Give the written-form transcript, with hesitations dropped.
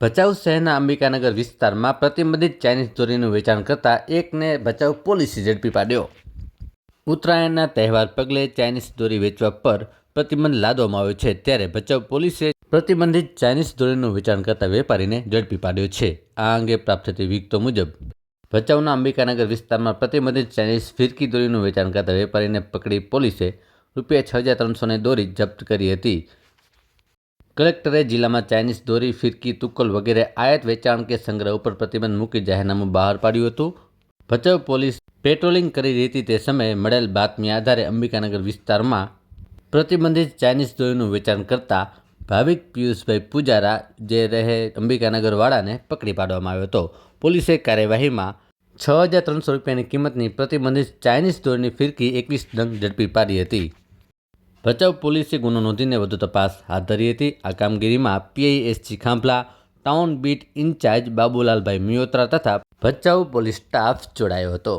ભચાઉ શહેરના અંબિકાનગર વિસ્તારમાં પ્રતિબંધિત ચાઇનીઝ દોરીનું વેચાણ કરતા એકને ભચાઉ પોલીસે ઝડપી પાડ્યો। ઉત્તરાયણના તહેવાર પગલે ચાઇનીઝ દોરી વેચવા પર પ્રતિબંધ લાદવામાં આવ્યો છે, ત્યારે ભચાઉ પોલીસે પ્રતિબંધિત ચાઇનીઝ દોરીનું વેચાણ કરતા વેપારીને ઝડપી પાડ્યો છે। આ અંગે પ્રાપ્ત થતી વિગતો મુજબ ભચાઉના અંબિકાનગર વિસ્તારમાં પ્રતિબંધિત ચાઇનીઝ ફિરકી દોરીનું વેચાણ કરતા વેપારીને પકડી પોલીસે ₹6300ની દોરી જપ્ત કરી હતી। કલેક્ટરે જિલ્લામાં ચાઇનીઝ દોરી, ફિરકી, તુક્કલ વગેરે આયાત, વેચાણ કે સંગ્રહ ઉપર પ્રતિબંધ મૂકી જાહેરનામું બહાર પાડ્યું હતું। ભચાઉ પોલીસ પેટ્રોલિંગ કરી રહી હતી તે સમયે મળેલ બાતમી આધારે અંબિકાનગર વિસ્તારમાં પ્રતિબંધિત ચાઇનીઝ દોરીનું વેચાણ કરતા ભાવિક પિયુષભાઈ પૂજારા જે રહે અંબિકાનગર વાળાને પકડી પાડવામાં આવ્યો હતો। પોલીસે કાર્યવાહીમાં ₹6300ની કિંમતની પ્રતિબંધિત ચાઇનીઝ દોરીની ફિરકી 21 નંગ ઝડપી પાડી હતી। ભચાઉ પોલીસે ગુનો નોંધીને વધુ તપાસ હાથ ધરી હતી। આ કામગીરીમાં PISG ખાંભલા, town beat incharge Babulalbhai Miyotra તથા ભચાઉ પોલીસ સ્ટાફ જોડાયો હતો।